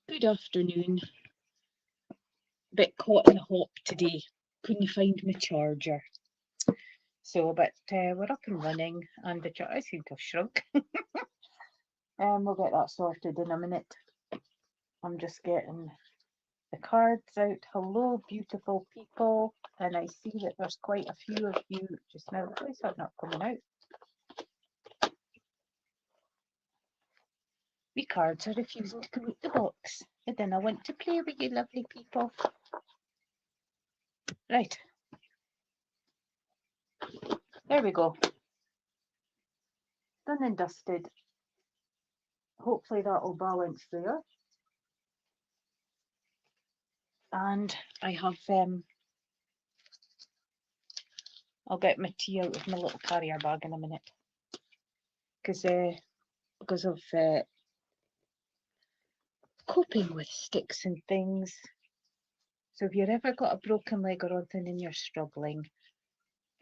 Good afternoon. Bit caught in the hop today. Couldn't find my charger. But we're up and running, and the charger seems to have shrunk. We'll get that sorted in a minute. I'm just getting the cards out. Hello, beautiful people. And I see that there's quite a few of you just now. Why is that not coming out? The cards are refusing to come out the box. And then I want to play with you, lovely people. Right. There we go. Done and dusted. Hopefully that will balance there. And I have I'll get my tea out of my little carrier bag in a minute because of coping with sticks and things. So if you've ever got a broken leg or anything and you're struggling,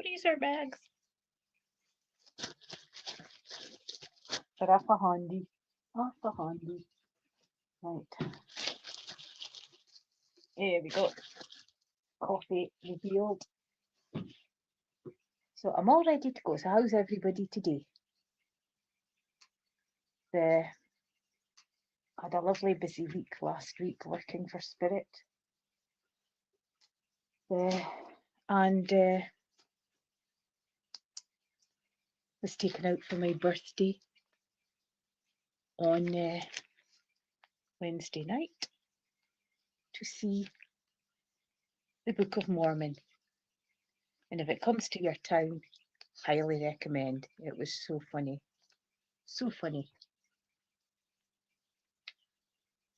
freezer bags. They're off a handy. Right. Here we go. Coffee revealed. So I'm all ready to go. So how's everybody today? I had a lovely busy week last week working for Spirit. And was taken out for my birthday on Wednesday night to see the Book of Mormon. And if it comes to your town, highly recommend. It was so funny. So funny.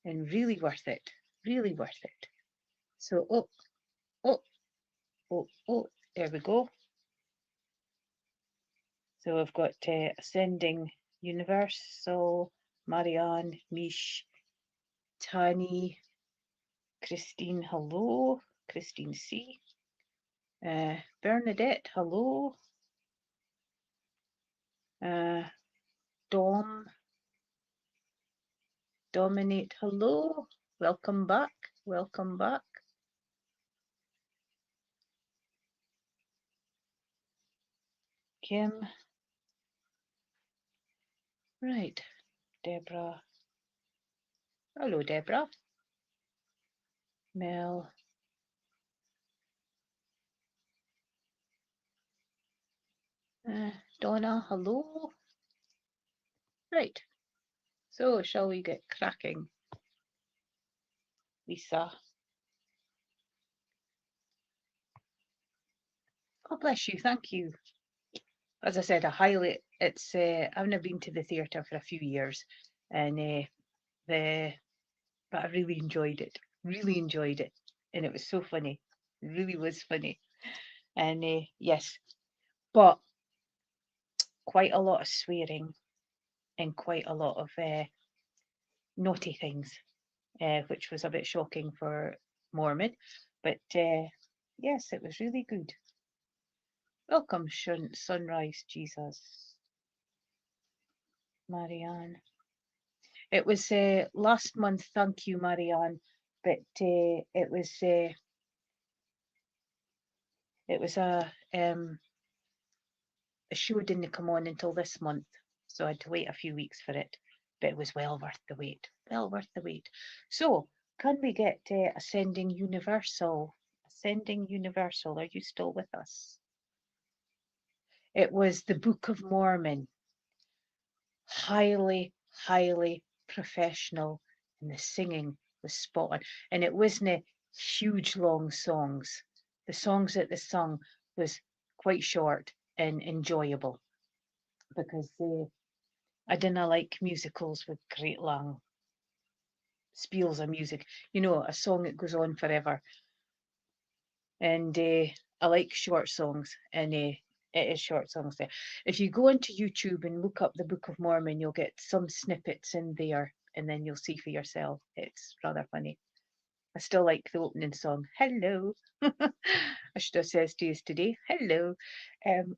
And really worth it. Really worth it. So, there we go. So I've got Ascending Universal, Marianne, Mish, Tani, Christine, hello. Christine C. Bernadette, hello. Dominate, hello. Welcome back. Welcome back. Kim. Right. Deborah. Hello, Deborah. Mel. Donna, hello. Right. So, shall we get cracking? Lisa. God bless you. Thank you. As I said, I've not been to the theatre for a few years, and but I really enjoyed it. Really enjoyed it, and it was so funny. It really was funny, and yes, but quite a lot of swearing and quite a lot of naughty things, which was a bit shocking for Mormon. But yes, it was really good. Welcome, Sunrise Jesus. Marianne. It was last month, thank you, Marianne, but it was a show didn't come on until this month, so I had to wait a few weeks for it, but it was well worth the wait. Well worth the wait. So, can we get Ascending Universal? Ascending Universal, are you still with us? It was the Book of Mormon. Highly, highly professional, and the singing was spot on. And it wasn't huge long songs. The songs that they sung was quite short and enjoyable, because I didn't like musicals with great long spiels of music. You know, a song that goes on forever. And I like short songs, and it is short songs there. If you go into YouTube and look up the Book of Mormon, you'll get some snippets in there, and then you'll see for yourself. It's rather funny. I still like the opening song, Hello. I should have said to you today, hello.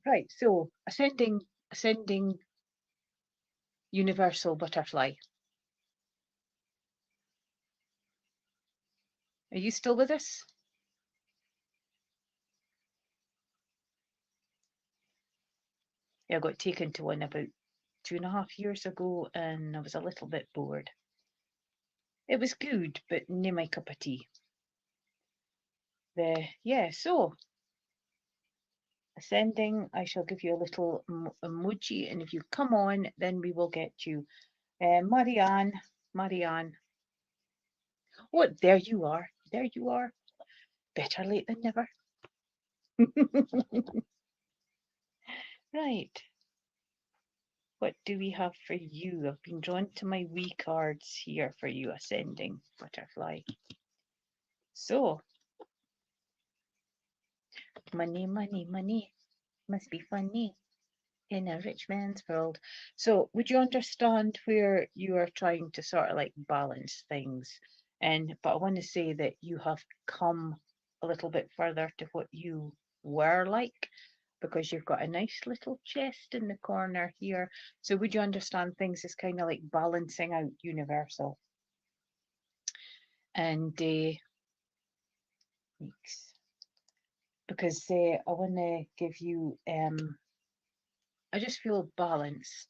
Right, so ascending Universal Butterfly. Are you still with us? Yeah, I got taken to one about 2.5 years ago, and I was a little bit bored. It was good, but nae my cup of tea. So ascending, I shall give you a little emoji, and if you come on, then we will get you. Marianne. Oh, there you are. There you are. Better late than never. Right. What do we have for you? I've been drawn to my wee cards here for you, ascending butterfly. So, money, money, money must be funny in a rich man's world. So, would you understand where you are trying to sort of like balance things? But I want to say that you have come a little bit further to what you were like, because you've got a nice little chest in the corner here. So, would you understand things as kind of like balancing out universal? And because I want to give you, I just feel balance,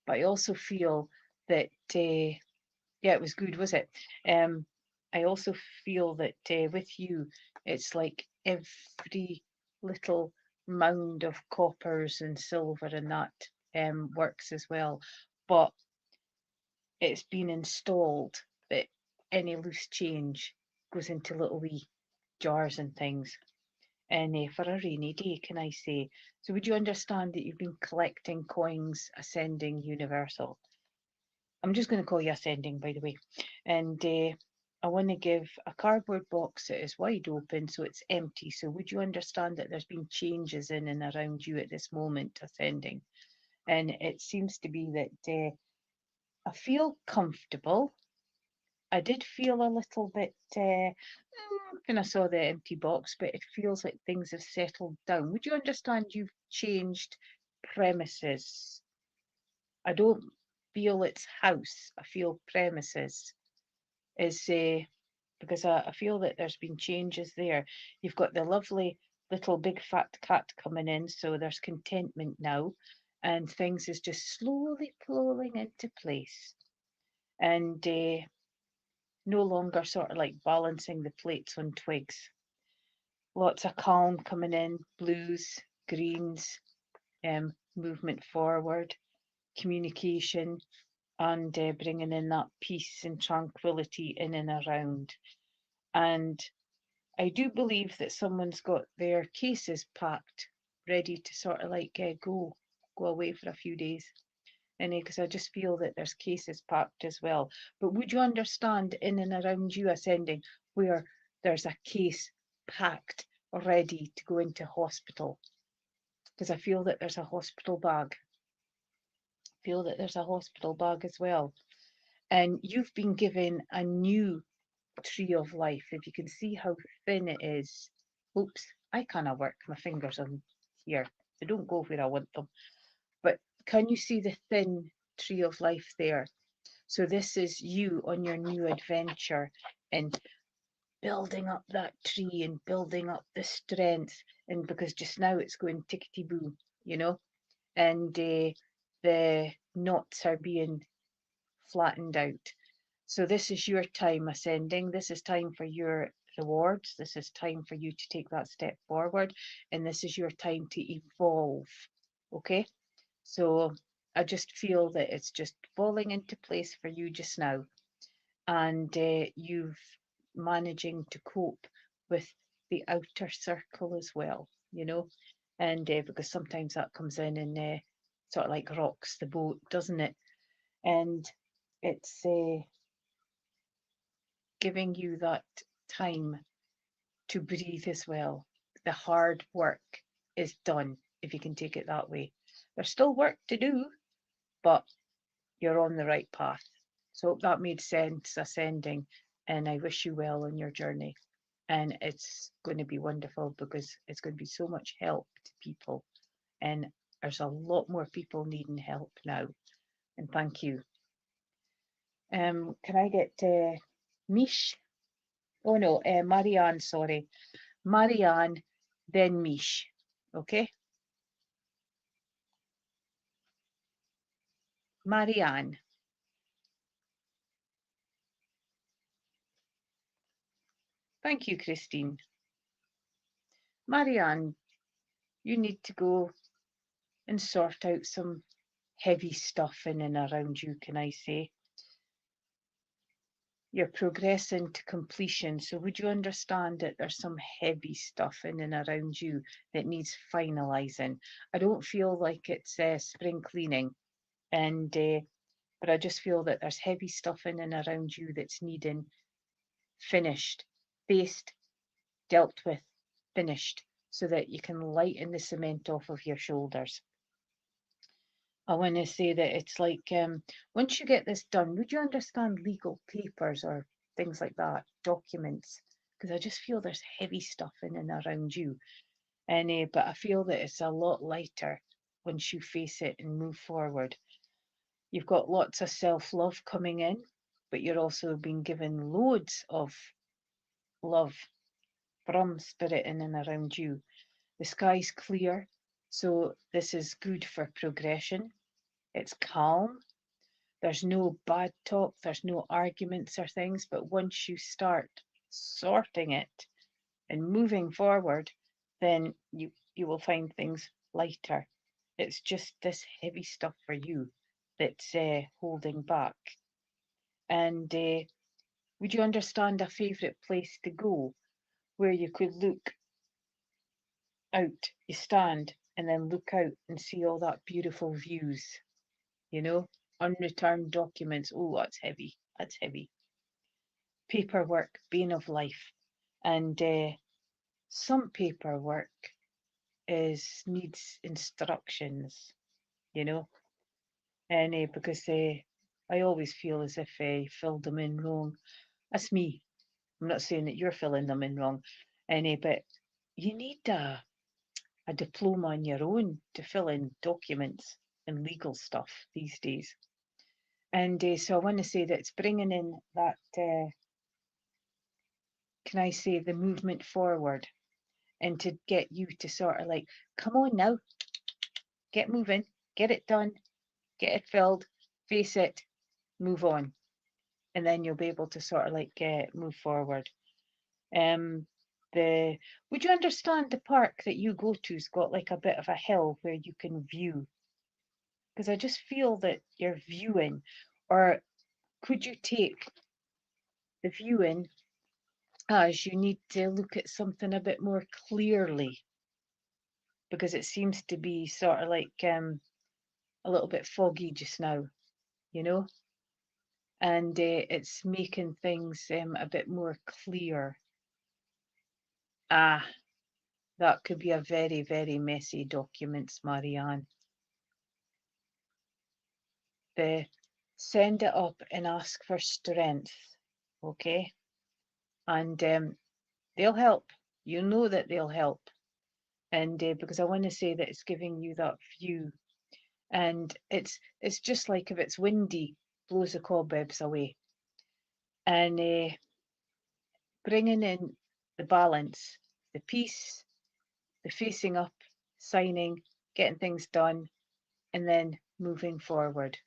but I also feel that, yeah, it was good, was it? I also feel that with you, it's like every little mound of coppers and silver and that works as well. But it's been installed that any loose change goes into little wee jars and things. And for a rainy day, can I say? So, would you understand that you've been collecting coins, ascending universal? I'm just going to call you ascending, by the way. And I want to give a cardboard box that is wide open, so it's empty. So, would you understand that there's been changes in and around you at this moment, ascending? And it seems to be that I feel comfortable. I did feel a little bit when I saw the empty box, but it feels like things have settled down. Would you understand you've changed premises? I don't feel it's house, I feel premises. Is because I feel that there's been changes there. You've got the lovely little big fat cat coming in, so there's contentment now, and things is just slowly falling into place. And no longer sort of like balancing the plates on twigs. Lots of calm coming in, blues, greens, movement forward, communication, and bringing in that peace and tranquility in and around. And I do believe that someone's got their cases packed, ready to sort of like go away for a few days. And because I just feel that there's cases packed as well. But would you understand in and around you ascending where there's a case packed, ready to go into hospital? Because I feel that there's a hospital bag. Feel that there's a hospital bag as well. And you've been given a new tree of life. If you can see how thin it is. Oops, I cannot work my fingers on here. They don't go where I want them. But can you see the thin tree of life there? So this is you on your new adventure and building up that tree and building up the strength. And because just now it's going tickety boo, you know, and the knots are being flattened out. So this is your time ascending. This is time for your rewards. This is time for you to take that step forward. And this is your time to evolve. Okay. So I just feel that it's just falling into place for you just now. And you've managing to cope with the outer circle as well, you know. And because sometimes that comes in and sort of like rocks the boat, doesn't it? And it's giving you that time to breathe as well. The hard work is done, if you can take it that way. There's still work to do, but you're on the right path. So hope that made sense, ascending, and I wish you well on your journey. And it's going to be wonderful because it's going to be so much help to people. And there's a lot more people needing help now. And thank you. Can I get Mish? Oh no, Marianne, sorry. Marianne, then Mish. Okay? Marianne. Thank you, Christine. Marianne, you need to go and sort out some heavy stuff in and around you, can I say? You're progressing to completion. So would you understand that there's some heavy stuff in and around you that needs finalising? I don't feel like it's spring cleaning, and but I just feel that there's heavy stuff in and around you that's needing finished, faced, dealt with, finished, so that you can lighten the cement off of your shoulders. I want to say that it's like once you get this done, would you understand legal papers or things like that, documents? Because I just feel there's heavy stuff in and around you, and but I feel that it's a lot lighter once you face it and move forward. You've got lots of self-love coming in, but you're also being given loads of love from spirit in and around you. The sky's clear, so this is good for progression. It's calm. There's no bad talk, there's no arguments or things, but once you start sorting it and moving forward, then you will find things lighter. It's just this heavy stuff for you that's holding back. And would you understand a favourite place to go where you could look out, you stand and then look out and see all that beautiful views, you know? Unreturned documents. Oh, that's heavy. That's heavy. Paperwork, bane of life. And some paperwork is needs instructions, you know, and because I always feel as if I filled them in wrong. That's me. I'm not saying that you're filling them in wrong, and but you need a diploma on your own to fill in documents and legal stuff these days. And so I want to say that it's bringing in that, can I say, the movement forward and to get you to sort of like, come on now, get moving, get it done, get it filled, face it, move on. And then you'll be able to sort of like move forward. Um, the would you understand the park that you go to's got like a bit of a hill where you can view? Because I just feel that you're viewing, or could you take the viewing as you need to look at something a bit more clearly? Because it seems to be sort of like a little bit foggy just now, you know, and it's making things a bit more clear. Ah, that could be a very, very messy documents, Marianne. The send it up and ask for strength, okay? And they'll help. You know that they'll help. And because I want to say that it's giving you that view, and it's just like if it's windy, blows the cobwebs away, and bringing in the balance, the peace, the facing up, signing, getting things done, and then moving forward.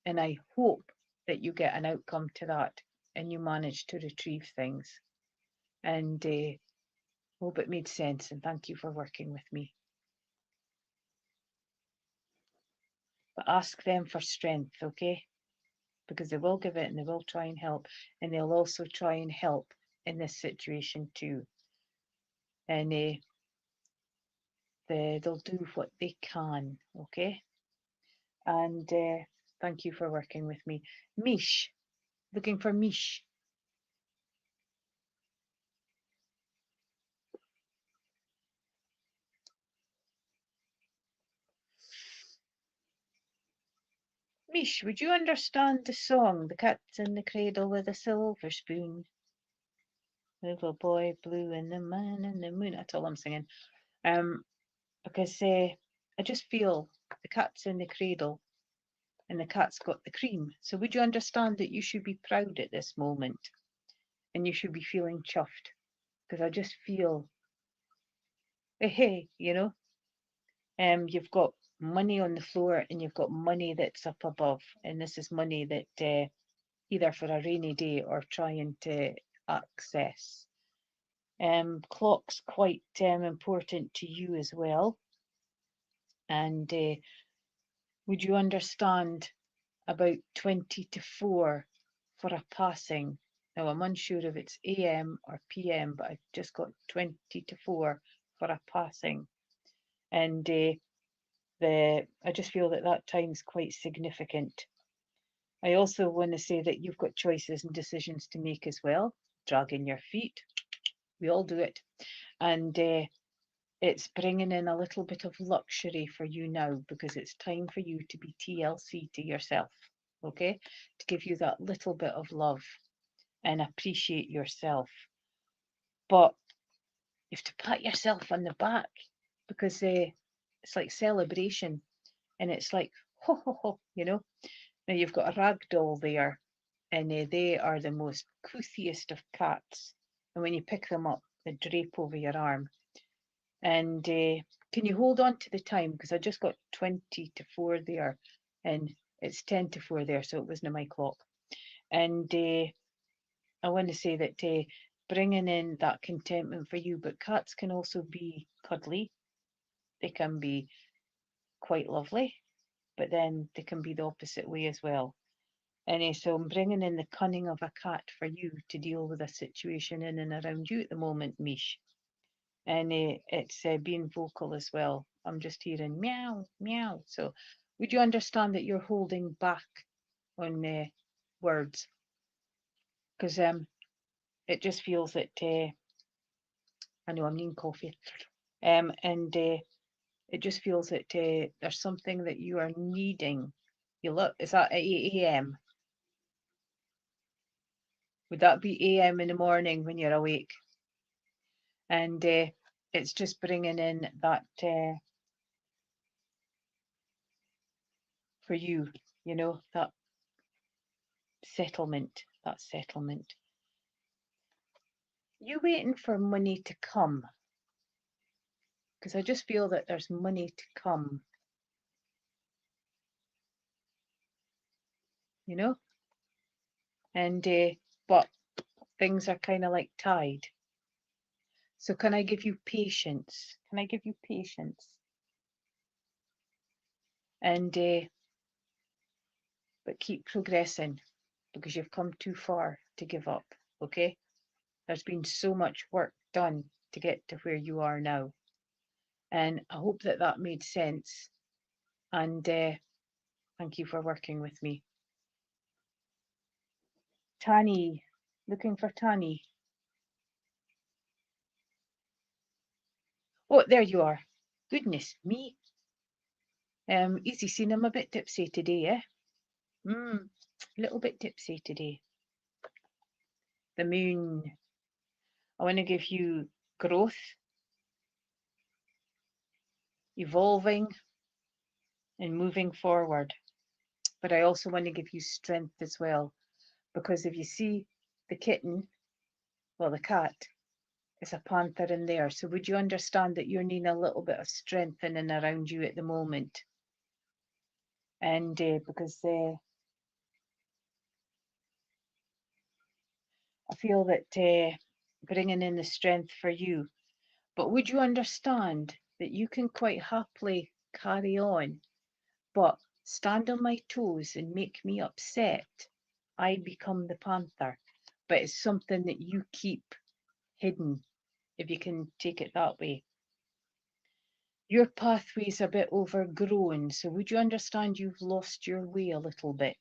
And I hope that you get an outcome to that and you manage to retrieve things. And hope it made sense. And thank you for working with me. But ask them for strength, okay? Because they will give it and they will try and help. And they'll also try and help in this situation too. And they'll do what they can, okay? And thank you for working with me. Mish, looking for Mish. Mish, would you understand the song, The Cat's in the Cradle with a Silver Spoon? Little boy blue and the man in the moon. That's all I'm singing. Because I just feel the cat's in the cradle and the cat's got the cream. So would you understand that you should be proud at this moment? and you should be feeling chuffed, because I just feel, hey, you've got money on the floor and you've got money that's up above, and this is money that either for a rainy day or trying to access. Clock's quite important to you as well, and would you understand about 20 to 4 for a passing? Now I'm unsure if it's AM or PM, but I've just got 20 to 4 for a passing, and I just feel that that time's quite significant. I also want to say that you've got choices and decisions to make as well. Dragging your feet, we all do it, and it's bringing in a little bit of luxury for you now, because it's time for you to be TLC to yourself, okay? To give you that little bit of love and appreciate yourself. But you have to pat yourself on the back, because it's like celebration, and it's like, ho, ho, ho, Now you've got a rag doll there, and they are the most couthiest of cats. And when you pick them up, they drape over your arm. And can you hold on to the time? Because I just got 20 to 4 there, and it's 10 to 4 there, so it wasn't my clock. And I want to say that bringing in that contentment for you, but cats can also be cuddly. They can be quite lovely, but then they can be the opposite way as well. And so I'm bringing in the cunning of a cat for you to deal with a situation in and around you at the moment, Mish. And it's being vocal as well. I'm just hearing meow, meow. So would you understand that you're holding back on words? Because it just feels that, I know I'm needing coffee, and it just feels that there's something that you are needing. You look, is that at 8 a.m.? Would that be AM in the morning when you're awake? And it's just bringing in that for you, that settlement, You waiting for money to come? Because I just feel that there's money to come, and but things are kind of like tied. So can I give you patience? Can I give you patience? And but keep progressing, because you've come too far to give up, okay? There's been so much work done to get to where you are now. And I hope that that made sense. And thank you for working with me. Tani, looking for Tani. Oh, there you are. Goodness me. Easy seen, I'm a bit tipsy today, eh? A little bit tipsy today. The moon. I want to give you growth, evolving, and moving forward. But I also want to give you strength as well, because if you see the kitten, well, the cat, is a panther in there. So would you understand that you're needing a little bit of strength in and around you at the moment? And because I feel that bringing in the strength for you, but would you understand that you can quite happily carry on, but stand on my toes and make me upset? I become the panther, but it's something that you keep hidden, if you can take it that way. Your pathway's a bit overgrown, so would you understand you've lost your way a little bit?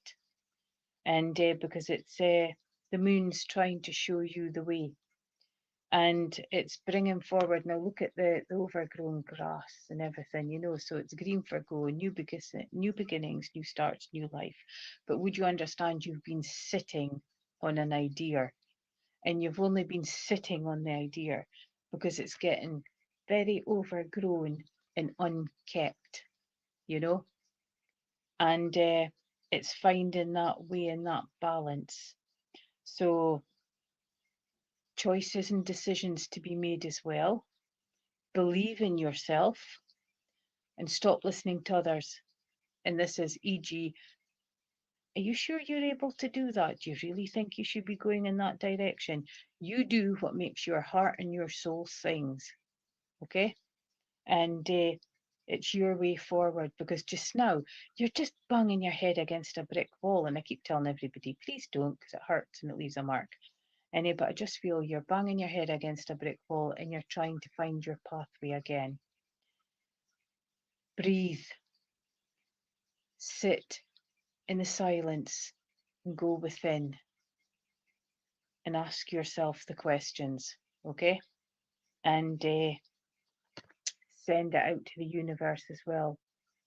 And because it's the moon's trying to show you the way, and it's bringing forward. Now look at the overgrown grass and everything, so it's green for go, new beginnings, new starts, new life. But would you understand you've been sitting on an idea, and you've only been sitting on the idea because it's getting very overgrown and unkept, and it's finding that way and that balance. So choices and decisions to be made as well. Believe in yourself and stop listening to others. And this is, e.g., are you sure you're able to do that? Do you really think you should be going in that direction? You do what makes your heart and your soul sings, okay? And it's your way forward, because just now you're just banging your head against a brick wall. And I keep telling everybody, please don't, because it hurts and it leaves a mark. But I just feel you're banging your head against a brick wall and you're trying to find your pathway again. Breathe, sit in the silence and go within and ask yourself the questions, okay? And send it out to the universe as well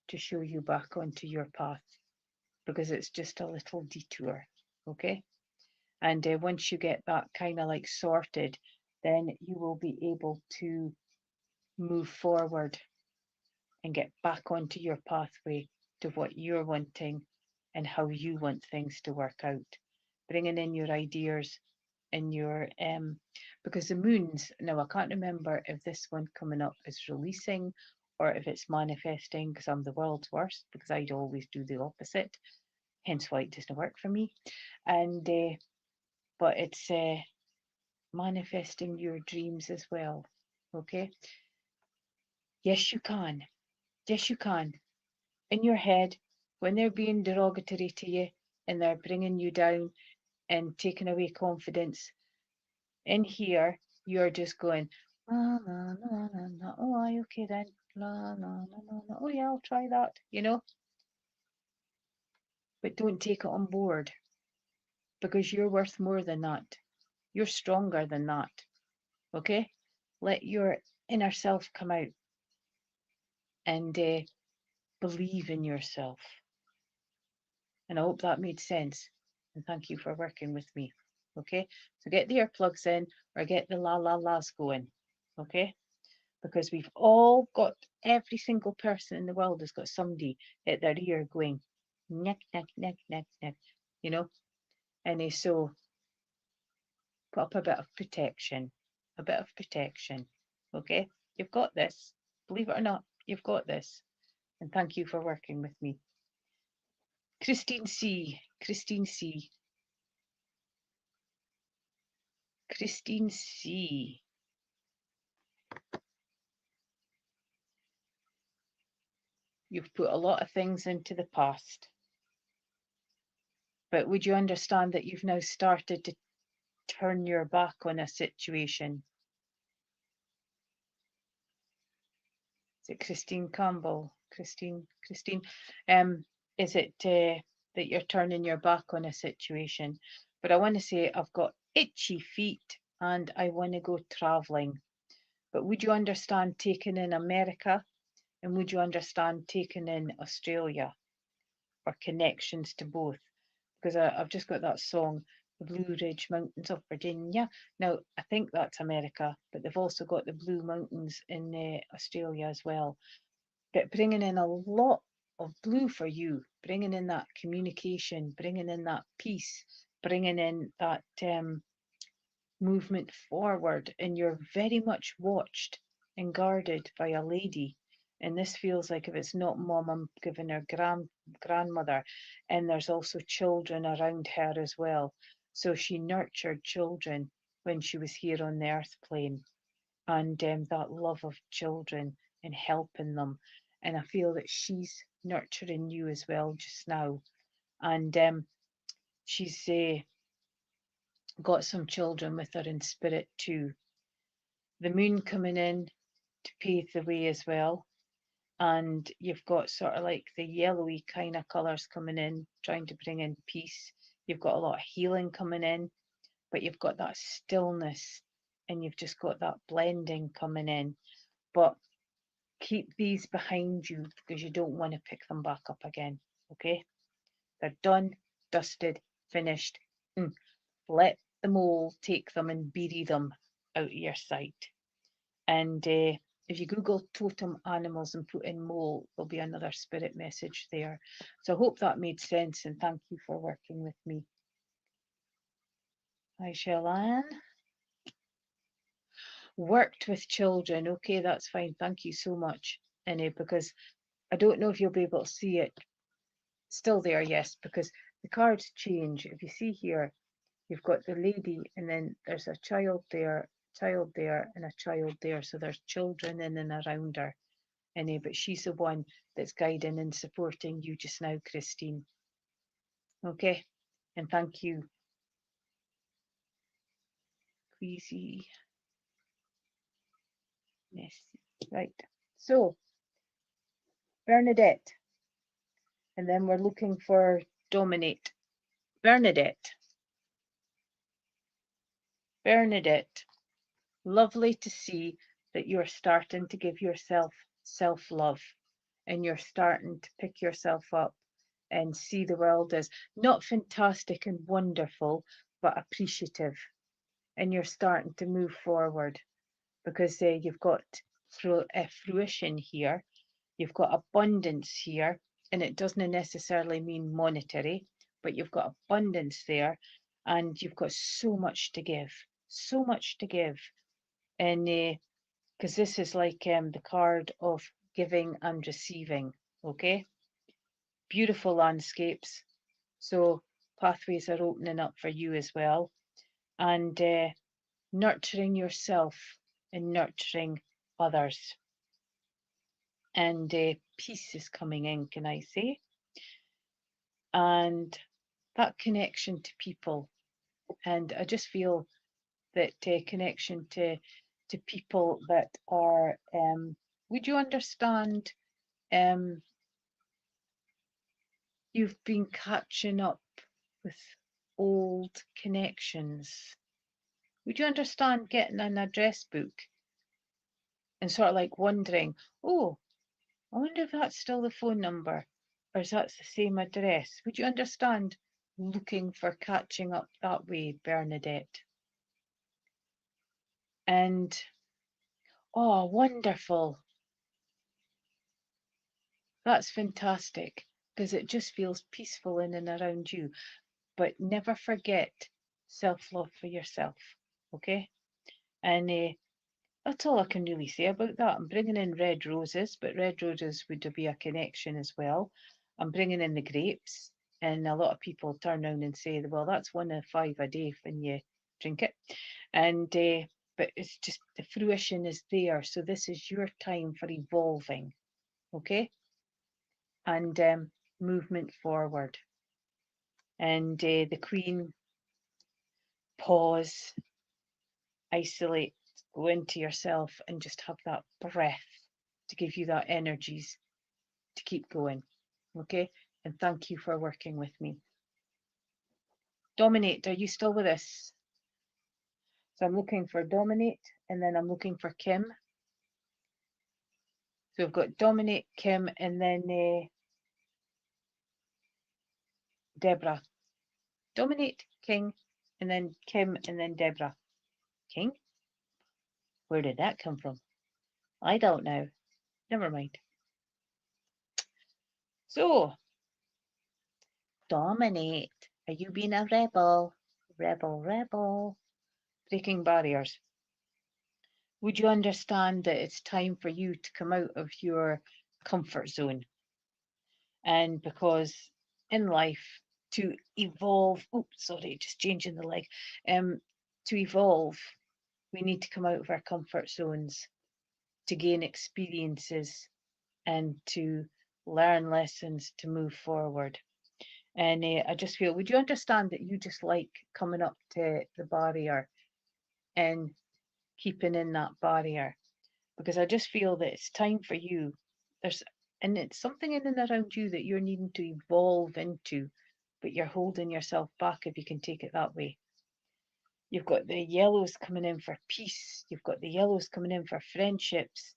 to show you back onto your path, because it's just a little detour, okay? And once you get that kind of like sorted, then you will be able to move forward and get back onto your pathway to what you're wanting and how you want things to work out. Bringing in your ideas and your, because the moons, now I can't remember if this one coming up is releasing or if it's manifesting, because I'm the world's worst, because I'd always do the opposite, hence why it doesn't work for me. And, but it's manifesting your dreams as well, okay? Yes, you can. Yes, you can. In your head, when they're being derogatory to you and they're bringing you down and taking away confidence, in here, you're just going, la, la, la, la, la. Oh, aye, okay then. La, la, la, la, la. Oh, yeah, I'll try that, But don't take it on board, because you're worth more than that. You're stronger than that, okay? Let your inner self come out and believe in yourself. And I hope that made sense. And thank you for working with me. Okay, so get the earplugs in or get the la la la's going. Okay, because we've all got, every single person in the world has got somebody at their ear going, neck, neck, neck, neck, neck, And so put up a bit of protection, a bit of protection. Okay, you've got this. Believe it or not, you've got this. And thank you for working with me. Christine C. Christine C. Christine C. You've put a lot of things into the past, but would you understand that you've now started to turn your back on a situation? Is it Christine Campbell? Christine, is it that you're turning your back on a situation? But I want to say I've got itchy feet and I want to go traveling. But would you understand taking in America? And would you understand taking in Australia, or connections to both? Because I've just got that song, the Blue Ridge Mountains of Virginia. Now, I think that's America, but they've also got the Blue Mountains in Australia as well. But bringing in a lot of blue for you, bringing in that communication, bringing in that peace, bringing in that movement forward, and you're very much watched and guarded by a lady. And this feels like, if it's not mom, I'm giving her grandmother, and there's also children around her as well. So she nurtured children when she was here on the earth plane, and that love of children and helping them. And I feel that she's nurturing you as well just now. And she's got some children with her in spirit too. The moon coming in to pave the way as well. And you've got sort of like the yellowy kind of colours coming in, trying to bring in peace. You've got a lot of healing coming in, but you've got that stillness and you've just got that blending coming in. But keep these behind you, because you don't want to pick them back up again, okay? They're done, dusted, finished. Let the mole take them and bury them out of your sight. And if you Google totem animals and put in mole, there'll be another spirit message there. So I hope that made sense, and thank you for working with me. Hi, Shailan. worked with children. Okay, that's fine. Thank you so much. And because I don't know if you'll be able to see it. Still there, yes, because the cards change. If you see here, you've got the lady, and then there's a child there, and a child there. So there's children in and around her. And but she's the one that's guiding and supporting you just now, Christine. Okay, and thank you, Queasy. Yes, right. So Bernadette, and then we're looking for Dominate. Bernadette. Bernadette, lovely to see that you're starting to give yourself self-love, and you're starting to pick yourself up and see the world as not fantastic and wonderful, but appreciative. And you're starting to move forward because you've got fruition here, you've got abundance here, and it doesn't necessarily mean monetary, but you've got abundance there, and you've got so much to give, so much to give. And because this is like the card of giving and receiving. Okay, beautiful landscapes, so pathways are opening up for you as well, and nurturing yourself and nurturing others. And peace is coming in, can I say? And that connection to people. And I just feel that connection to people that are, would you understand, you've been catching up with old connections. Would you understand getting an address book and sort of like wondering, oh, I wonder if that's still the phone number or is that the same address? Would you understand looking for catching up that way, Bernadette? And oh, wonderful. That's fantastic because it just feels peaceful in and around you. But never forget self-love for yourself, okay? And that's all I can really say about that. I'm bringing in red roses, but red roses would be a connection as well. I'm bringing in the grapes, and a lot of people turn around and say, well, that's 1 of 5 a day when you drink it. And but it's just the fruition is there. So this is your time for evolving, okay? And movement forward. And the Queen, pause, isolate, go into yourself and just have that breath to give you that energies to keep going. Okay. And thank you for working with me. Dominate, are you still with us? So I'm looking for Dominate, and then I'm looking for Kim. So we've got Dominate, Kim, and then Deborah. Dominate, King, and then Kim, and then Deborah. King? Where did that come from? I don't know. Never mind. So, Dominate. Are you being a rebel? Rebel, rebel. Breaking barriers. Would you understand that it's time for you to come out of your comfort zone? And because in life, to evolve, oops, sorry, just changing the leg. To evolve, we need to come out of our comfort zones to gain experiences and to learn lessons to move forward. And I just feel, would you understand that you just like coming up to the barrier and keeping in that barrier? Because I just feel that it's time for you. And it's something in and around you that you're needing to evolve into, but you're holding yourself back, if you can take it that way. You've got the yellows coming in for peace. You've got the yellows coming in for friendships.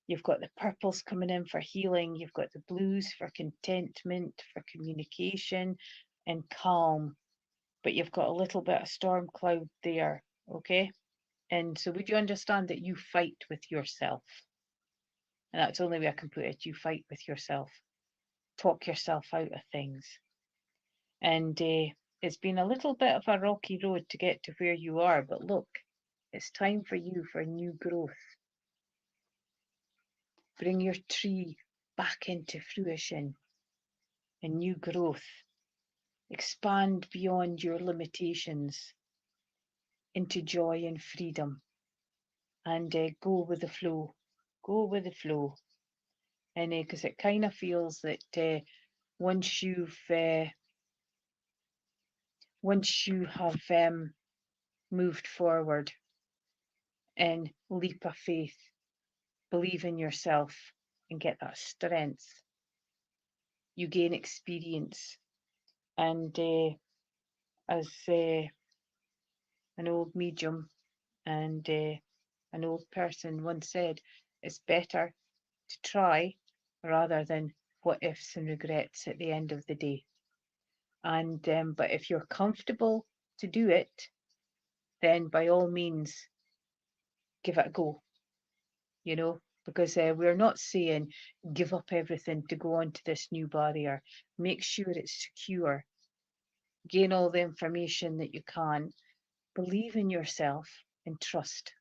You've got the purples coming in for healing. You've got the blues for contentment, for communication and calm. But you've got a little bit of storm cloud there, okay? And so would you understand that you fight with yourself? And that's the only way I can put it. You fight with yourself. Talk yourself out of things. And it's been a little bit of a rocky road to get to where you are, but look, It's time for you for new growth. Bring your tree back into fruition and new growth. Expand beyond your limitations into joy and freedom, and go with the flow. Go with the flow. And because it kind of feels that once you have moved forward and leap of faith, believe in yourself and get that strength, you gain experience. And as an old medium and an old person once said, it's better to try rather than what ifs and regrets at the end of the day. And but if you're comfortable to do it, then by all means give it a go, because we're not saying give up everything to go onto this new barrier. Make sure it's secure. Gain all the information that you can. Believe in yourself and trust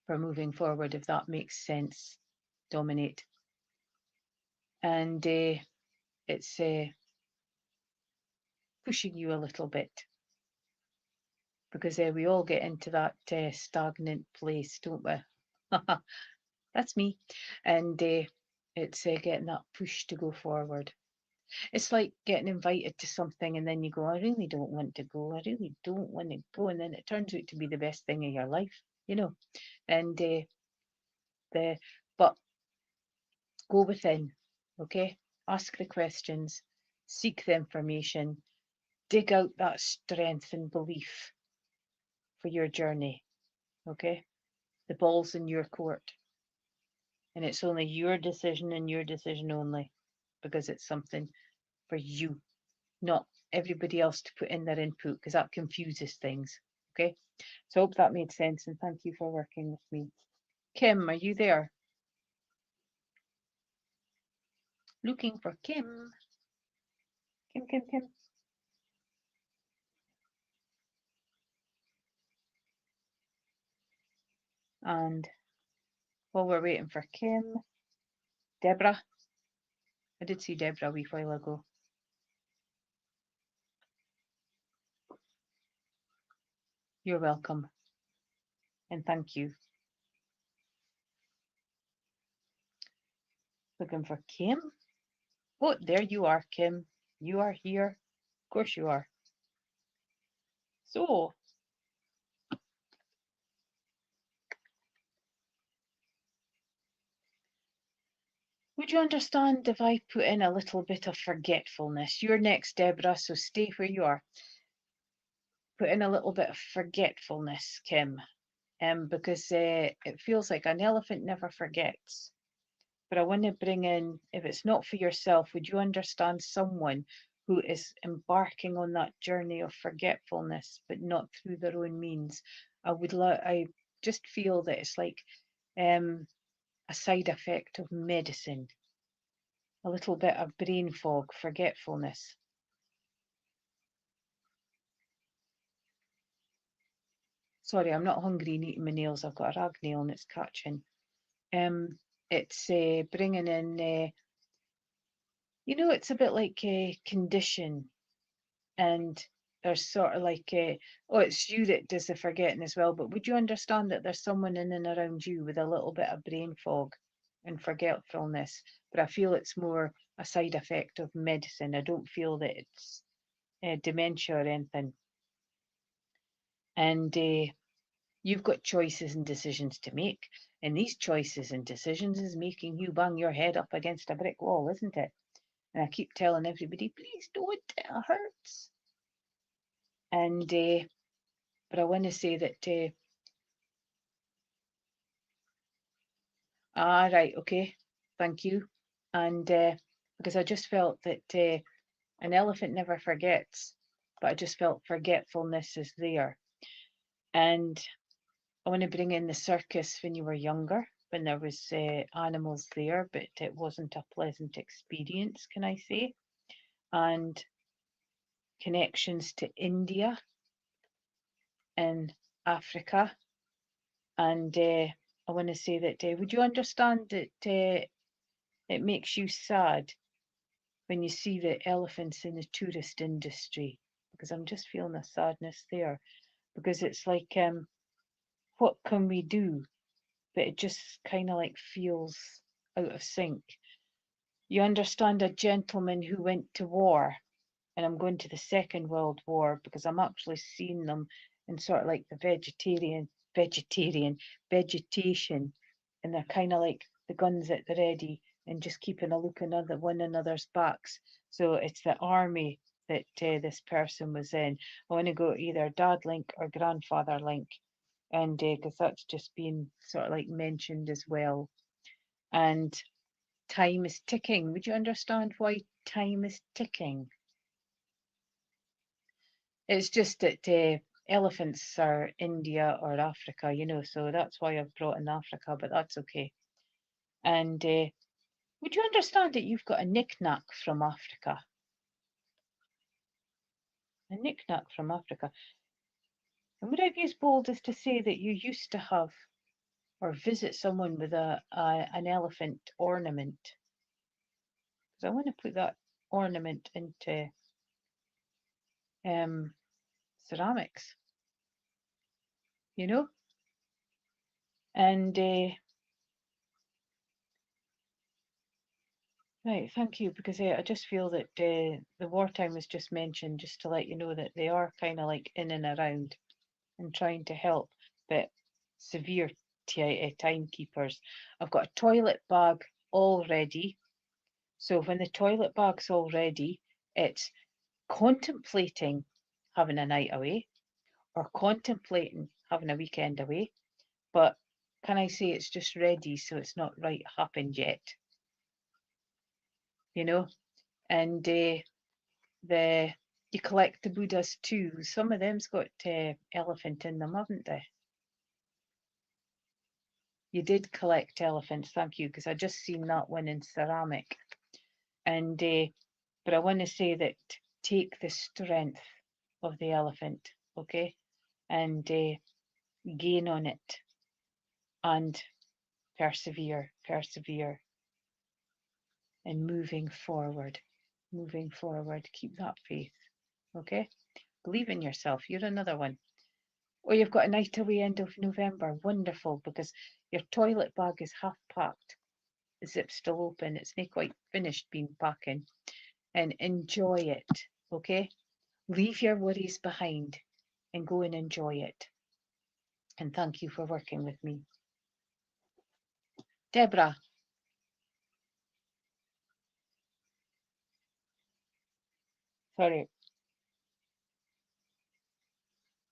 for moving forward, if that makes sense. Dominate. And it's pushing you a little bit, because we all get into that stagnant place, don't we? That's me. And it's getting that push to go forward. It's like getting invited to something and then you go, I really don't want to go. I really don't want to go. And then it turns out to be the best thing of your life, And but go within, okay? Ask the questions, seek the information, dig out that strength and belief for your journey, okay? The ball's in your court. And it's only your decision and your decision only, because it's something for you, not everybody else to put in their input, because that confuses things. Okay, so I hope that made sense, and thank you for working with me. Kim, are you there? Looking for Kim. Kim. And while we're waiting for Kim, Deborah. I did see Deborah a wee while ago. You're welcome. And thank you. Looking for Kim? Oh, there you are, Kim. You are here. Of course you are. So, would you understand if I put in a little bit of forgetfulness? You're next, Deborah, so stay where you are. Put in a little bit of forgetfulness, Kim, because it feels like an elephant never forgets. But I want to bring in, if it's not for yourself, would you understand someone who is embarking on that journey of forgetfulness, but not through their own means? I just feel that it's like a side effect of medicine, a little bit of brain fog, forgetfulness. Sorry, I'm not hungry and eating my nails. I've got a rag nail and it's catching. It's bringing in, it's a bit like a condition, and there's sort of like it's you that does the forgetting as well. But would you understand that there's someone in and around you with a little bit of brain fog and forgetfulness? But I feel it's more a side effect of medicine. I don't feel that it's dementia or anything. And you've got choices and decisions to make. And these choices and decisions is making you bang your head up against a brick wall, isn't it? And I keep telling everybody, please don't, it hurts. And but I want to say that right, okay, thank you. And because I just felt that an elephant never forgets, but I just felt forgetfulness is there. And I want to bring in the circus when you were younger, when there was animals there, but it wasn't a pleasant experience, can I say? And connections to India and Africa, and I want to say that would you understand that it makes you sad when you see the elephants in the tourist industry? Because I'm just feeling a sadness there, because it's like, what can we do? But it just kind of like feels out of sync. You understand a gentleman who went to war, and I'm going to the Second World War because I'm actually seeing them in sort of like the vegetation, and they're kind of like the guns at the ready and just keeping a look on one another's backs. So it's the army that this person was in. I want to go either dad link or grandfather link, and because that's just been sort of like mentioned as well. And time is ticking. Would you understand why time is ticking? It's just that elephants are India or Africa, so that's why I've brought in Africa, but that's okay. And would you understand that you've got a knick-knack from Africa? A knick-knack from Africa. And would I be as bold as to say that you used to have or visit someone with an elephant ornament? Because I want to put that ornament into ceramics, and right, thank you, because I just feel that the wartime was just mentioned just to let you know that they are kind of like in and around and trying to help, but severe timekeepers. I've got a toilet bag all ready. So when the toilet bag's all ready, it's contemplating having a night away or contemplating having a weekend away. But can I say it's just ready, so it's not right happened yet, and you collect the Buddhas too. Some of them's got elephant in them, haven't they? You did collect elephants, thank you, because I just seen that one in ceramic. And but I want to say that take the strength of the elephant, okay, and gain on it, and persevere, and moving forward. Keep that faith, okay? Believe in yourself. You're another one. Or you've got a night away end of November. Wonderful, because your toilet bag is half packed. The zip's still open. It's not quite finished being packing. And enjoy it, okay? Leave your worries behind and go and enjoy it. And thank you for working with me. Deborah. Sorry.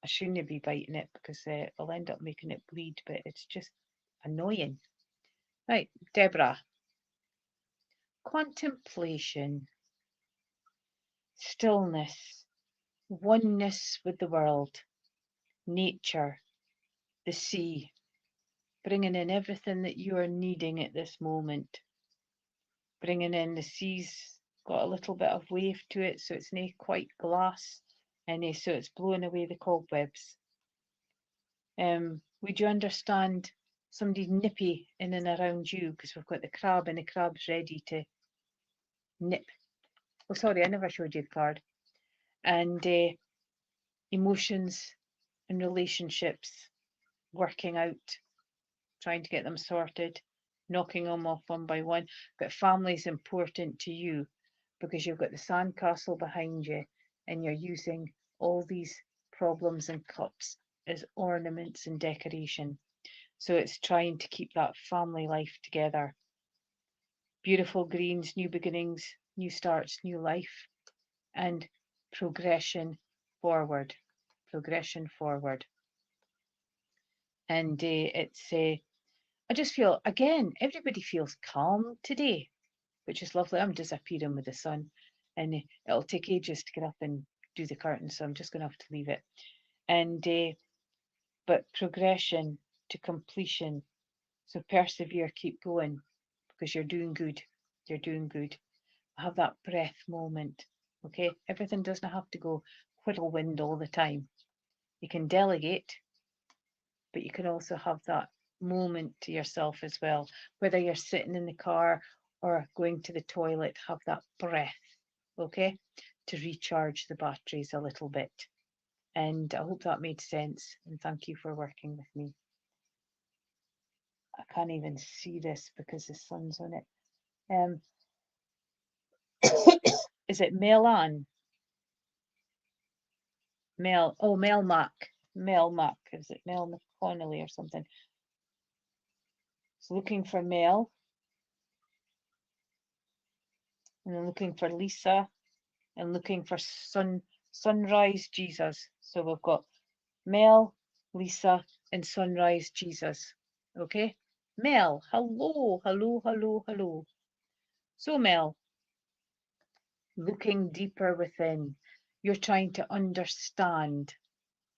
I shouldn't be biting it because I'll end up making it bleed, but it's just annoying. Right, Deborah. Contemplation, stillness, oneness with the world, nature, the sea, bringing in everything that you are needing at this moment. Bringing in the sea's got a little bit of wave to it, so it's not quite glass, and so it's blowing away the cobwebs. Would you understand somebody nippy in and around you? Because we've got the crab, and the crab's ready to nip. Oh, sorry, I never showed you the card. And emotions and relationships, working out, trying to get them sorted, knocking them off one by one. But family's important to you because you've got the sandcastle behind you, and you're using all these problems and cups as ornaments and decoration. So it's trying to keep that family life together. Beautiful greens, new beginnings, new starts, new life, and progression forward. And it's I just feel, again, everybody feels calm today, which is lovely. I'm disappearing with the sun, and it'll take ages to get up and do the curtains, so I'm just going to have to leave it. And but progression to completion. So persevere, keep going, because you're doing good. Have that breath moment, okay? Everything doesn't have to go whirlwind all the time. You can delegate, but you can also have that moment to yourself as well. Whether you're sitting in the car or going to the toilet, have that breath, okay, to recharge the batteries a little bit. And I hope that made sense. And thank you for working with me. I can't even see this because the sun's on it. Is it Melan? Mel, oh, Mel Mac. Mel Mac. Is it Mel McConnelly or something? So looking for Mel. And then looking for Lisa. And looking for Sunrise Jesus. So we've got Mel, Lisa, and Sunrise Jesus. Okay? Mel, hello, hello, hello, hello. So Mel, looking deeper within, you're trying to understand.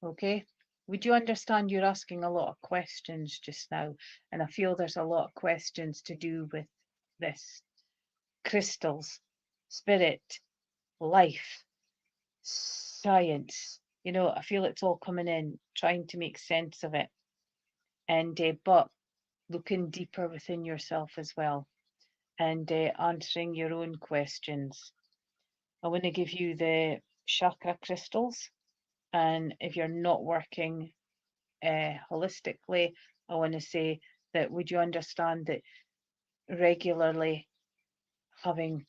Okay? Would you understand you're asking a lot of questions just now? And I feel there's a lot of questions to do with this. Crystals, spirit, life, science. You know, I feel it's all coming in, trying to make sense of it. And but looking deeper within yourself as well, and answering your own questions. I want to give you the chakra crystals, and if you're not working holistically, I want to say that would you understand that regularly having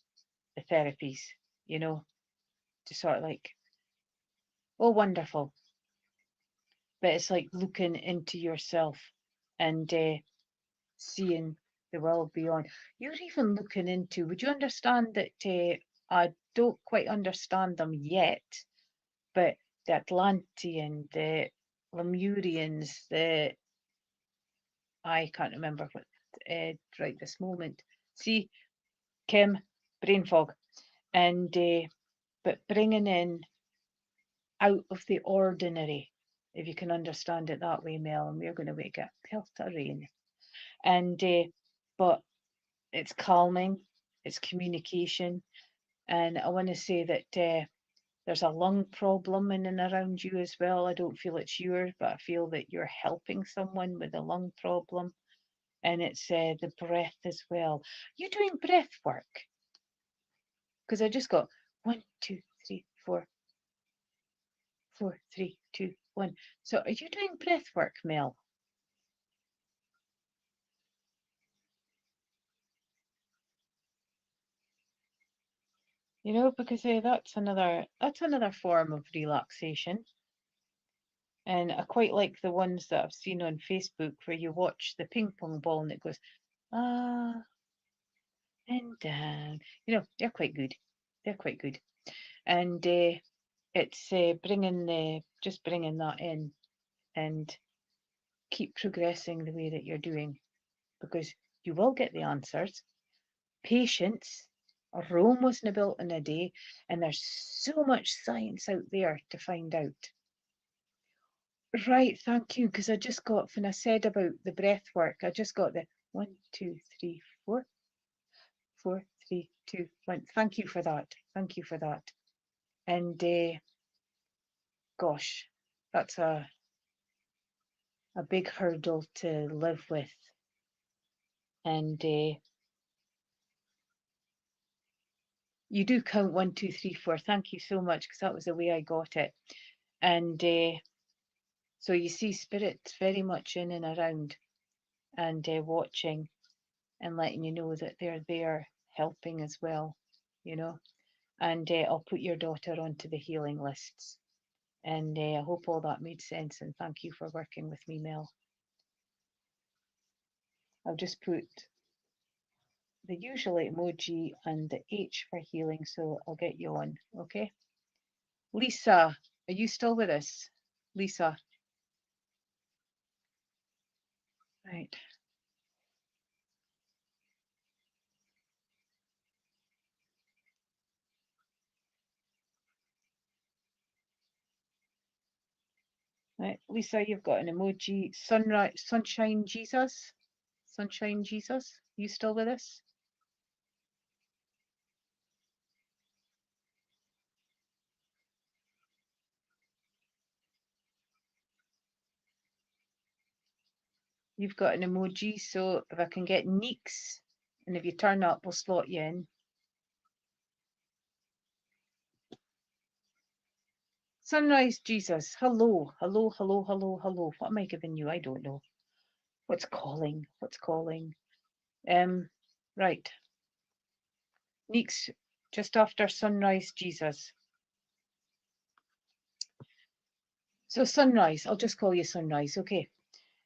the therapies, you know, to sort of like, oh, wonderful. But it's like looking into yourself and seeing the world beyond. You're even looking into, would you understand that I don't quite understand them yet, but the Atlantean, the Lemurians, I can't remember what right this moment. See, Kim, brain fog, and but bringing in out of the ordinary, if you can understand it that way, Mel. And we're going to wake up pelta rain, and but it's calming, it's communication, and I want to say that there's a lung problem in and around you as well. I don't feel it's yours, but I feel that you're helping someone with a lung problem. And it's the breath as well. You're doing breath work? Because I just got 1, 2, 3, 4, 4, 3, 2, 1. So are you doing breath work, Mel? You know, because that's another form of relaxation. And I quite like the ones that I've seen on Facebook where you watch the ping pong ball and it goes, ah, and down. You know, they're quite good. They're quite good. And it's just bringing that in and keep progressing the way that you're doing, because you will get the answers. Patience. Rome wasn't built in a day, and there's so much science out there to find out. Right, thank you, because I just got, when I said about the breath work, I just got the 1, 2, 3, 4, 4, 3, 2, 1. Thank you for that. Thank you for that. And gosh, that's a big hurdle to live with. And you do count 1, 2, 3, 4. Thank you so much, because that was the way I got it. And so you see, spirit's very much in and around, and watching and letting you know that they're there helping as well, you know. And I'll put your daughter onto the healing lists. And I hope all that made sense. And thank you for working with me, Mel. I'll just put the usual emoji and the H for healing, so I'll get you on, okay? Lisa, are you still with us? Lisa. Right. Right, Lisa, you've got an emoji. Sunrise, Sunshine Jesus. Sunshine Jesus, you still with us? You've got an emoji, so if I can get Neeks, and if you turn up, we'll slot you in. Sunrise Jesus, hello, hello, hello, hello, hello. What am I giving you? I don't know. What's calling? What's calling? Right. Neeks, just after Sunrise Jesus. So Sunrise, I'll just call you Sunrise, okay.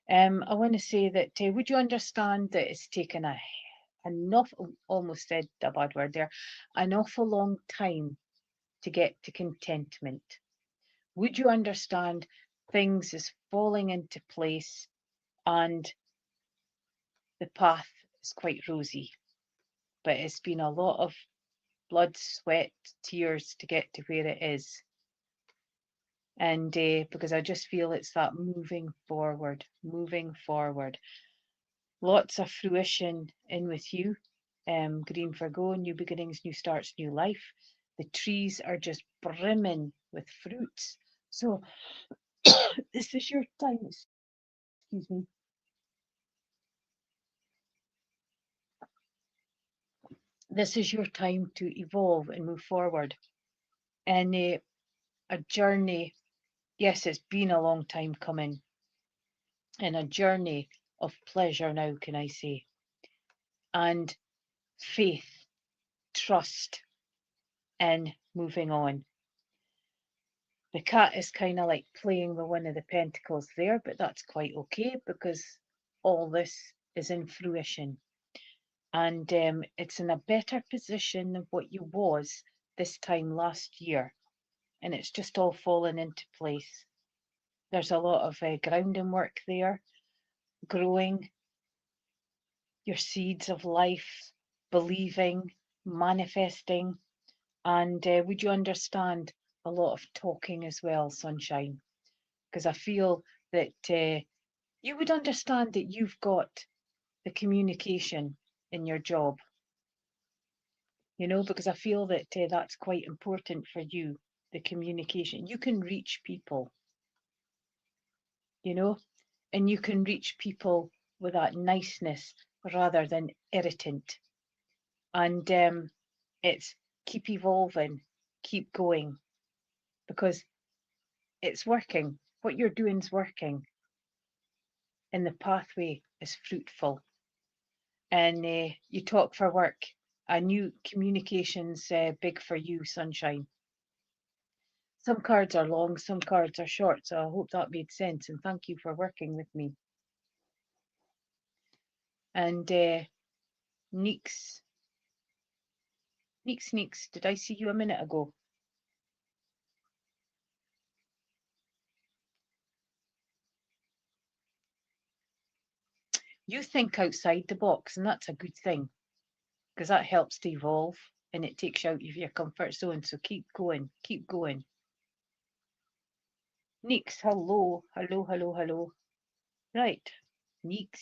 I want to say that would you understand that it's taken an awful, almost said a bad word there, an awful long time to get to contentment? Would you understand things is falling into place and the path is quite rosy, but it's been a lot of blood, sweat, tears to get to where it is. And because I just feel it's that moving forward, moving forward. Lots of fruition in with you. Green for go, new beginnings, new starts, new life. The trees are just brimming with fruits. So this is your time. Excuse me. This is your time to evolve and move forward. And a journey, yes, it's been a long time coming, and a journey of pleasure now, can I say, and faith, trust, and moving on. The cat is kind of like playing with one of the pentacles there, but that's quite okay because all this is in fruition. And it's in a better position than what you was this time last year. And it's just all fallen into place. There's a lot of grounding work there, growing your seeds of life, believing, manifesting. And would you understand a lot of talking as well, Sunshine? Because I feel that you would understand that you've got the communication in your job, because I feel that that's quite important for you, the communication. You can reach people, you know, and you can reach people with that niceness rather than irritant. And it's keep evolving, keep going, because it's working. What you're doing is working, and the pathway is fruitful. And you talk for work. I knew communication's big for you, Sunshine. Some cards are long, some cards are short, so I hope that made sense, and thank you for working with me. And Neeks, did I see you a minute ago? You think outside the box, and that's a good thing, because that helps to evolve and it takes you out of your comfort zone. So keep going, keep going. Neeks, hello, hello, hello, hello. Right, Neeks.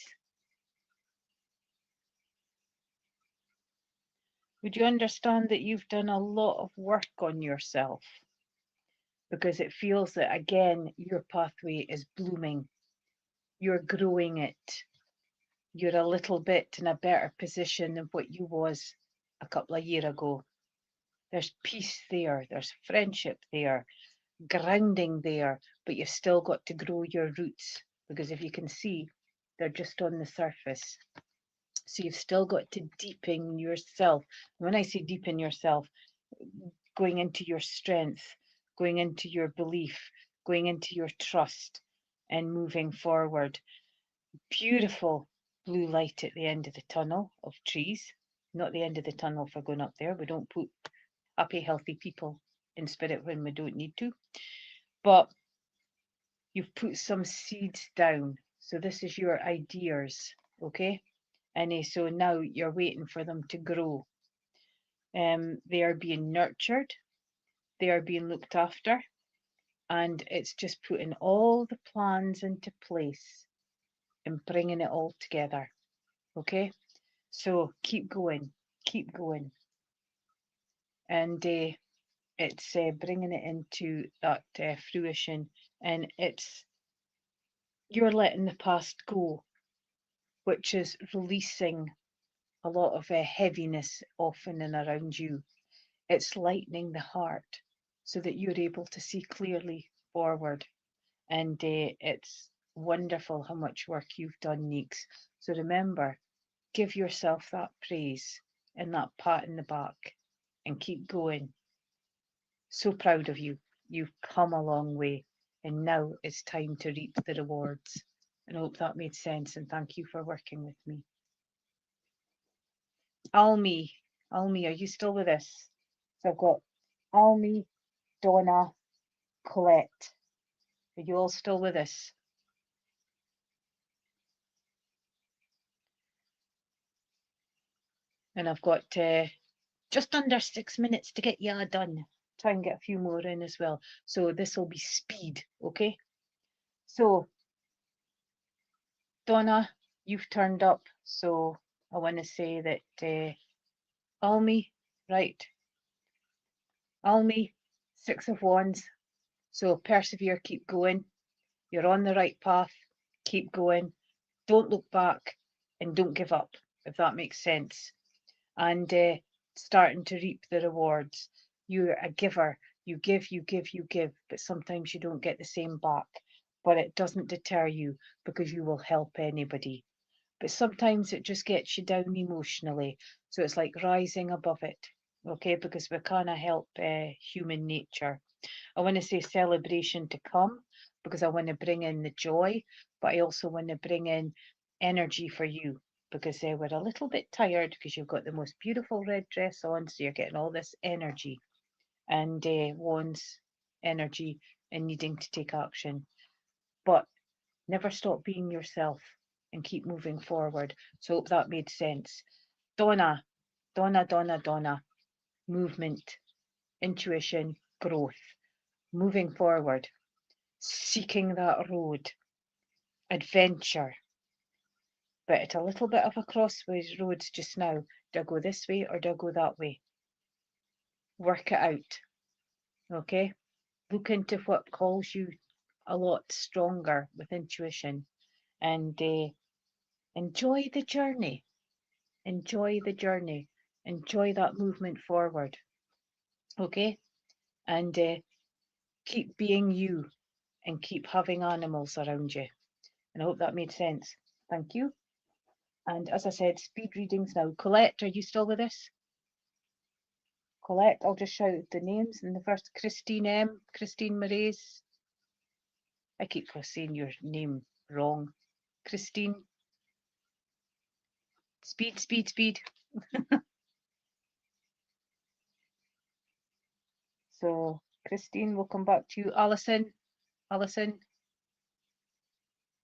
Would you understand that you've done a lot of work on yourself? Because it feels that, again, your pathway is blooming. You're growing it. You're a little bit in a better position than what you was a couple of years ago. There's peace there. There's friendship there. Grounding there. But you've still got to grow your roots. Because if you can see, they're just on the surface. So you've still got to deepen yourself. When I say deepen yourself, going into your strength, going into your belief, going into your trust, and moving forward. Beautiful blue light at the end of the tunnel of trees. Not the end of the tunnel for going up there. We don't put happy, healthy people in spirit when we don't need to. But you've put some seeds down. So this is your ideas, okay? And so now you're waiting for them to grow. They are being nurtured, they are being looked after, and it's just putting all the plans into place and bringing it all together. Okay, so keep going, keep going, and it's bringing it into that fruition, and you're letting the past go. which is releasing a lot of heaviness off in and around you. It's lightening the heart so that you're able to see clearly forward. And it's wonderful how much work you've done, Neeks. So remember, give yourself that praise and that pat in the back and keep going. So proud of you. You've come a long way, and now it's time to reap the rewards. And I hope that made sense, and thank you for working with me. Almi, are you still with us? So I've got Almi, Donna, Colette. Are you all still with us? And I've got just under 6 minutes to get you done. Try and get a few more in as well. So this will be speed, okay? So, Donna, you've turned up. So I want to say that Almi, right? Almi, 6 of Wands. So persevere, keep going. You're on the right path. Keep going. Don't look back and don't give up, if that makes sense. And starting to reap the rewards. You're a giver. You give, but sometimes you don't get the same back. But it doesn't deter you because you will help anybody. But sometimes it just gets you down emotionally. So it's like rising above it, okay? Because we can't help human nature. I want to say celebration to come because I want to bring in the joy, but I also want to bring in energy for you because we're a little bit tired because you've got the most beautiful red dress on, so you're getting all this energy and Wands energy and needing to take action. But never stop being yourself and keep moving forward. So hope that made sense. Donna, movement, intuition, growth, moving forward, seeking that road, adventure, but at a little bit of a crossroads just now. Do I go this way or do I go that way? Work it out, okay? Look into what calls you a lot stronger with intuition and enjoy the journey. Enjoy the journey. Enjoy that movement forward, okay? And keep being you and keep having animals around you. And I hope that made sense. Thank you. And as I said, speed readings now. Colette, are you still with us? Colette, I'll just shout the names. And the first, Christine M, Christine Marais. I keep saying your name wrong. Christine. Speed. So, Christine, we'll come back to you. Alison,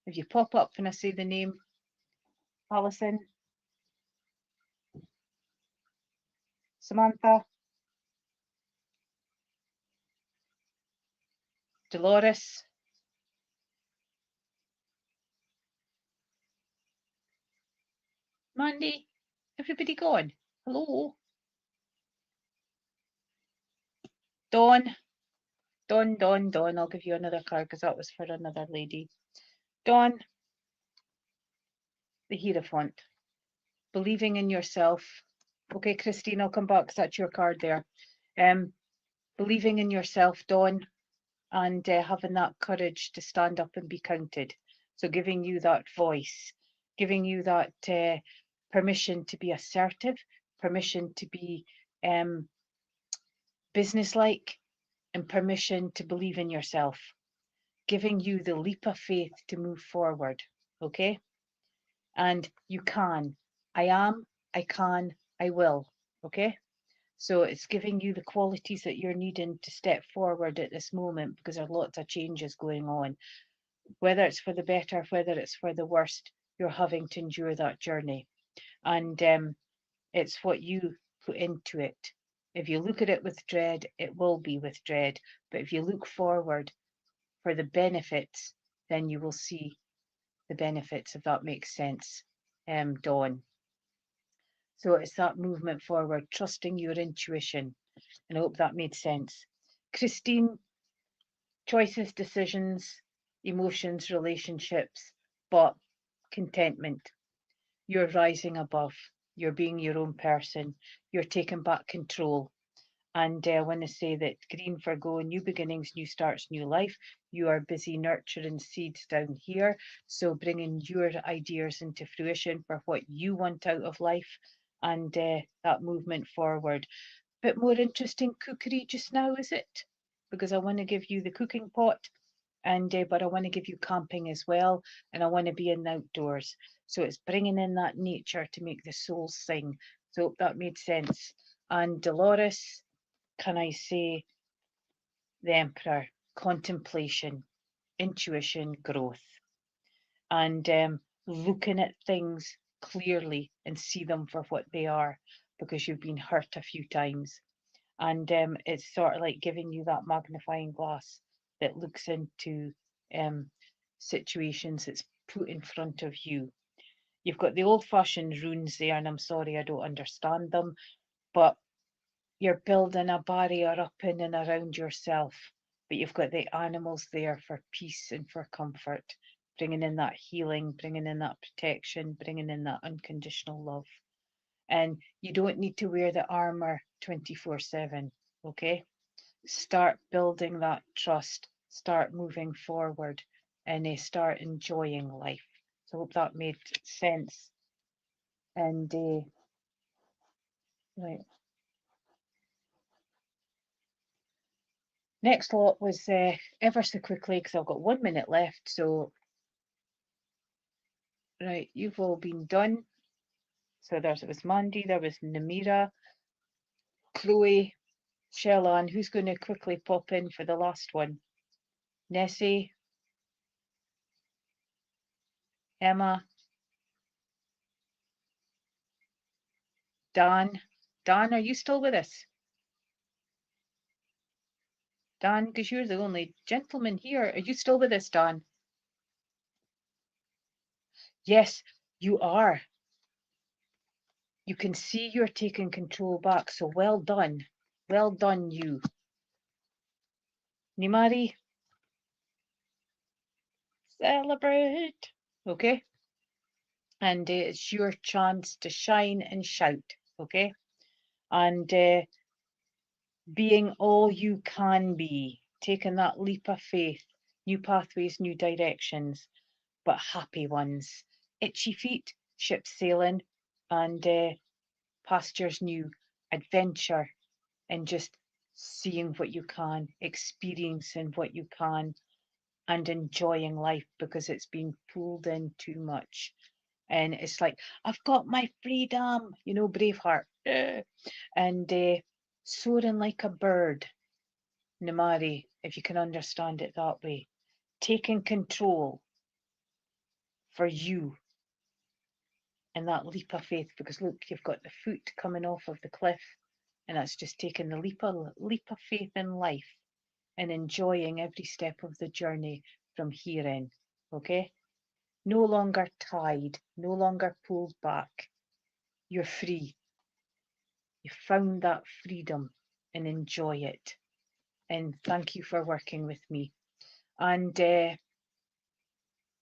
if you pop up when I say the name, Alison. Samantha. Dolores. Mandy. Everybody gone? Hello? Dawn. I'll give you another card because that was for another lady. Dawn. The Hierophant. Believing in yourself. Okay, Christine, I'll come back because that's your card there. Believing in yourself, Dawn, and having that courage to stand up and be counted. So giving you that voice, giving you that permission to be assertive, permission to be businesslike, and permission to believe in yourself, giving you the leap of faith to move forward, okay? And you can. I am, I can, I will, okay? So it's giving you the qualities that you're needing to step forward at this moment because there are lots of changes going on. Whether it's for the better, whether it's for the worst, you're having to endure that journey. And it's what you put into it. If you look at it with dread, it will be with dread. But if you look forward for the benefits, then you will see the benefits, if that makes sense, Dawn. So it's that movement forward, trusting your intuition. And I hope that made sense. Christine, choices, decisions, emotions, relationships, but contentment. You're rising above. You're being your own person. You're taking back control. And when I say that green for go, new beginnings, new starts, new life, you are busy nurturing seeds down here. So bringing your ideas into fruition for what you want out of life and that movement forward. Bit more interesting cookery just now, is it? Because I want to give you the cooking pot, and but I want to give you camping as well, and I want to be in the outdoors. So it's bringing in that nature to make the soul sing. So hope that made sense. And Dolores, can I say the Emperor, contemplation, intuition, growth, and looking at things clearly and see them for what they are, because you've been hurt a few times. And it's sort of like giving you that magnifying glass that looks into um, situations that's put in front of you. You've got the old-fashioned runes there, and I'm sorry I don't understand them, but you're building a barrier up in and around yourself, but you've got the animals there for peace and for comfort, bringing in that healing, bringing in that protection, bringing in that unconditional love. And you don't need to wear the armor 24/7, okay? Start building that trust, start moving forward, and start enjoying life. So I hope that made sense. And right. Next lot was ever so quickly, because I've got 1 minute left. So, right, you've all been done. So it was Mandy, there was Namira, Chloe, Sheila, and who's going to quickly pop in for the last one? Nessie, Emma, Dan. Dan, are you still with us? Dan, because you're the only gentleman here. Are you still with us, Dan? Yes, you are. You can see you're taking control back. So well done. Well done, you. Nimari, celebrate. Okay. And it's your chance to shine and shout. Okay. And being all you can be, taking that leap of faith, new pathways, new directions, but happy ones. Itchy feet, ship sailing, and pastures new, adventure, and just seeing what you can, experiencing what you can, and enjoying life, because it's been pulled in too much. And it's like, I've got my freedom, Braveheart. And soaring like a bird, Namari, if you can understand it that way. Taking control for you in that leap of faith, because look, you've got the foot coming off of the cliff, and that's just taking the leap of faith in life and enjoying every step of the journey from here in. Okay? No longer tied, no longer pulled back. You're free. You found that freedom, and enjoy it. And thank you for working with me. And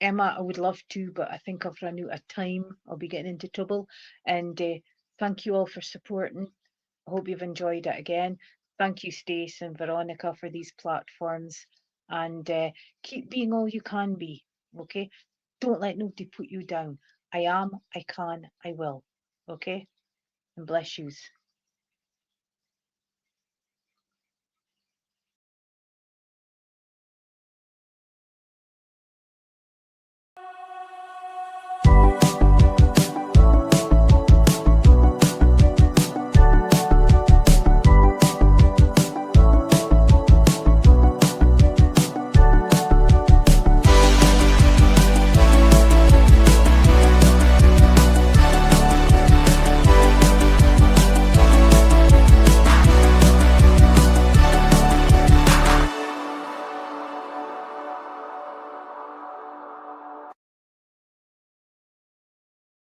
Emma, I would love to, but I think I've run out of time. I'll be getting into trouble. And thank you all for supporting. I hope you've enjoyed it again. Thank you, Stace and Veronica, for these platforms. And keep being all you can be, okay? Don't let nobody put you down. I am, I can, I will, okay? And bless yous.